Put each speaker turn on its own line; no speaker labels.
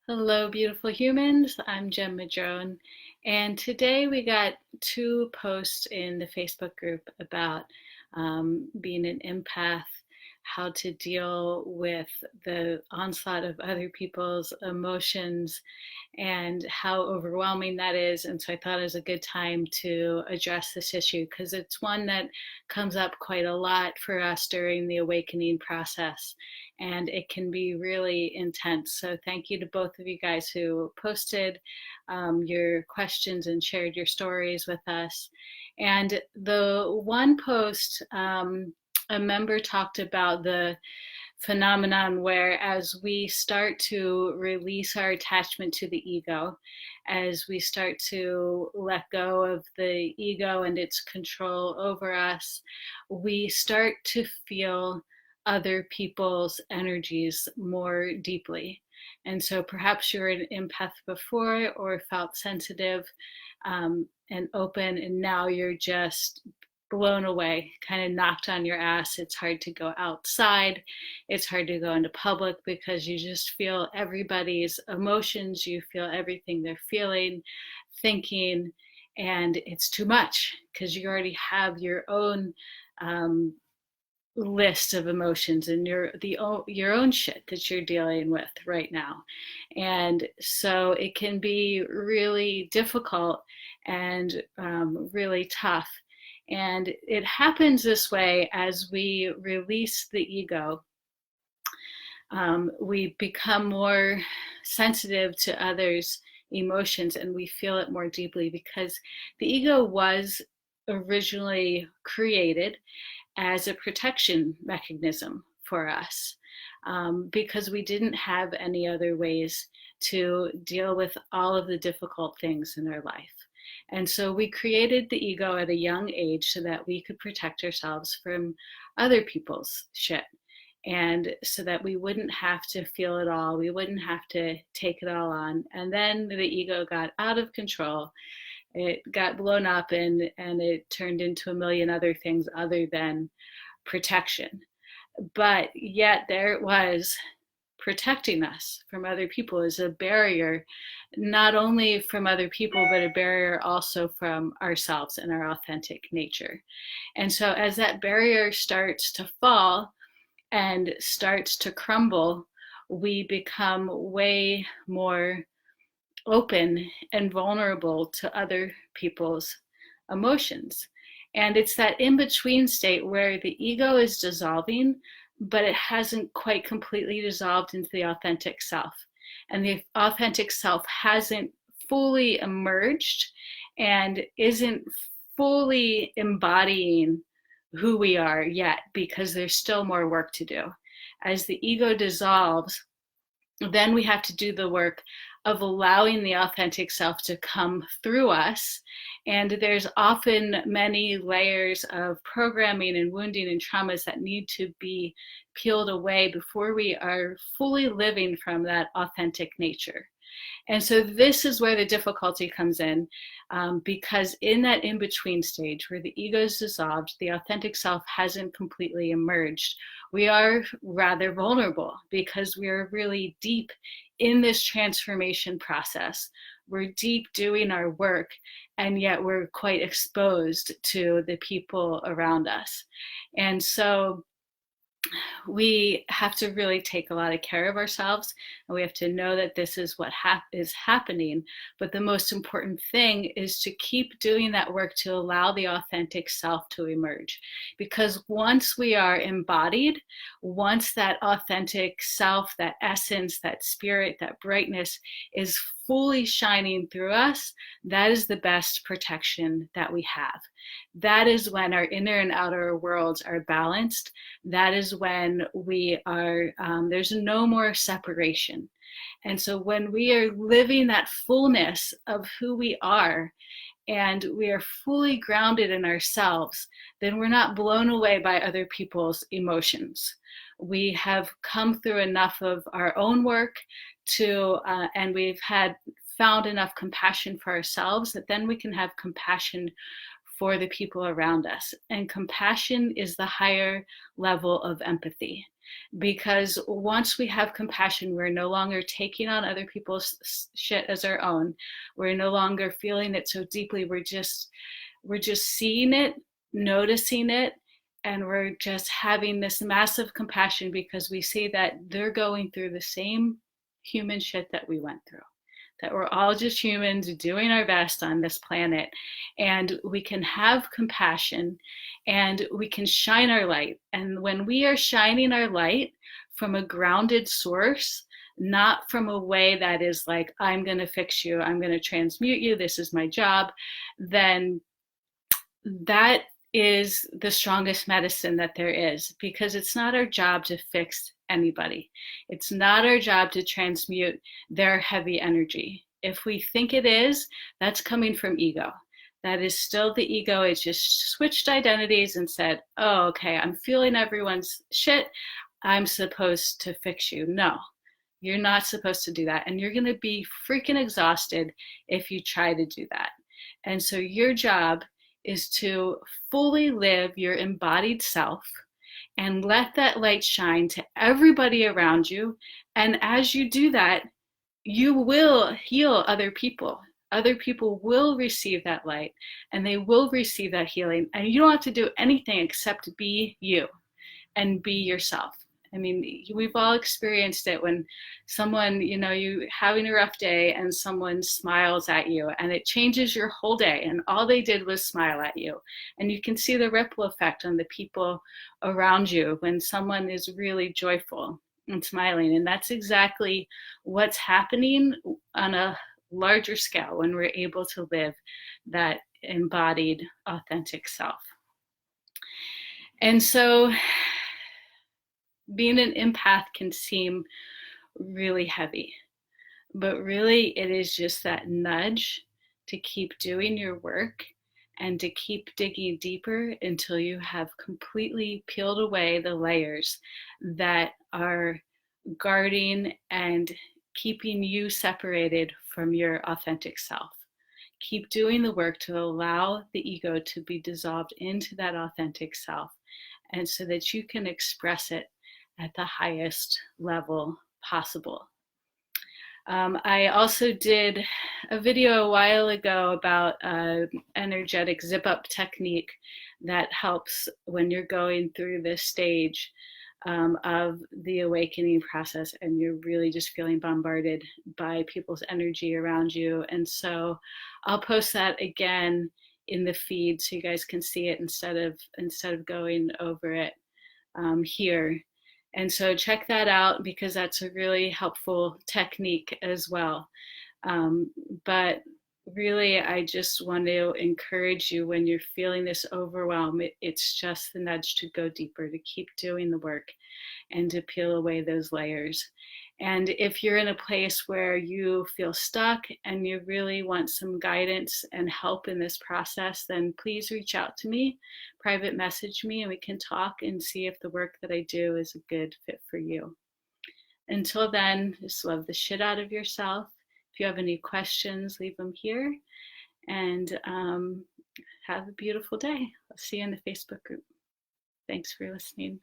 Hello, beautiful humans. I'm Jem Madrone, and today we got two posts in the Facebook group about being an empath, how to deal with the onslaught of other people's emotions, and how overwhelming that is. And so I thought it was a good time to address this issue because it's one that comes up quite a lot for us during the awakening process, and it can be really intense. So thank you to both of you guys who posted your questions and shared your stories with us. And the one post, a member talked about the phenomenon where as we start to release our attachment to the ego, as we start to let go of the ego and its control over us, we start to feel other people's energies more deeply. And so perhaps you're an empath before or felt sensitive and open, and now you're just blown away, kind of knocked on your ass. It's hard to go outside. It's hard to go into public because you just feel everybody's emotions. You feel everything they're feeling, thinking, and it's too much because you already have your own um, list of emotions and your own shit that you're dealing with right now. And so it can be really difficult and really tough. And it happens this way as we release the ego. We become more sensitive to others' emotions and we feel it more deeply because the ego was originally created as a protection mechanism for us, because we didn't have any other ways to deal with all of the difficult things in our life. And so we created the ego at a young age so that we could protect ourselves from other people's shit. And so that we wouldn't have to feel it all, we wouldn't have to take it all on. And then the ego got out of control, it got blown up, and it turned into a million other things other than protection. But yet there it was, protecting us from other people as a barrier, not only from other people, but a barrier also from ourselves and our authentic nature. And so as that barrier starts to fall and starts to crumble, we become way more open and vulnerable to other people's emotions. And it's that in between state where the ego is dissolving, but it hasn't quite completely dissolved into the authentic self. And the authentic self hasn't fully emerged and isn't fully embodying who we are yet because there's still more work to do. As the ego dissolves, then we have to do the work of allowing the authentic self to come through us. And there's often many layers of programming and wounding and traumas that need to be peeled away before we are fully living from that authentic nature. And so this is where the difficulty comes in, because in that in-between stage where the ego is dissolved, the authentic self hasn't completely emerged. We are rather vulnerable because we are really deep in this transformation process. We're deep doing our work, and yet we're quite exposed to the people around us. And so we have to really take a lot of care of ourselves, and we have to know that this is what is happening. But the most important thing is to keep doing that work to allow the authentic self to emerge. Because once we are embodied, once that authentic self, that essence, that spirit, that brightness is fully shining through us, that is the best protection that we have. That is when our inner and outer worlds are balanced. That is when we are, there's no more separation. And so when we are living that fullness of who we are, and we are fully grounded in ourselves, then we're not blown away by other people's emotions. We have come through enough of our own work and we've found enough compassion for ourselves that then we can have compassion for the people around us. And compassion is the higher level of empathy. Because once we have compassion, we're no longer taking on other people's shit as our own. We're no longer feeling it so deeply. We're just seeing it, noticing it, and we're just having this massive compassion because we see that they're going through the same human shit that we went through, that we're all just humans doing our best on this planet. And we can have compassion and we can shine our light. And when we are shining our light from a grounded source, not from a way that is like, I'm going to fix you, I'm going to transmute you, this is my job, then that is the strongest medicine that there is, because it's not our job to fix anybody. It's not our job to transmute their heavy energy. If we think it is, that's coming from ego. That is still the ego. It's just switched identities and said, oh, okay, I'm feeling everyone's shit, I'm supposed to fix you. No, you're not supposed to do that. And you're going to be freaking exhausted if you try to do that. And so your job is to fully live your embodied self and let that light shine to everybody around you. And as you do that, you will heal other people. Other people will receive that light and they will receive that healing. And you don't have to do anything except be you and be yourself. I mean, we've all experienced it when someone, you having a rough day and someone smiles at you and it changes your whole day, and all they did was smile at you. And you can see the ripple effect on the people around you when someone is really joyful and smiling. And that's exactly what's happening on a larger scale when we're able to live that embodied, authentic self. And so being an empath can seem really heavy, but really it is just that nudge to keep doing your work and to keep digging deeper until you have completely peeled away the layers that are guarding and keeping you separated from your authentic self. Keep doing the work to allow the ego to be dissolved into that authentic self, and so that you can express it at the highest level possible. I also did a video a while ago about an energetic zip up technique that helps when you're going through this stage of the awakening process and you're really just feeling bombarded by people's energy around you. And so I'll post that again in the feed so you guys can see it instead of going over it here. And so check that out because that's a really helpful technique as well. But really, I just want to encourage you when you're feeling this overwhelm, it's just the nudge to go deeper, to keep doing the work and to peel away those layers. And if you're in a place where you feel stuck and you really want some guidance and help in this process, then please reach out to me, private message me, and we can talk and see if the work that I do is a good fit for you. Until then, just love the shit out of yourself. If you have any questions, leave them here. And have a beautiful day. I'll see you in the Facebook group. Thanks for listening.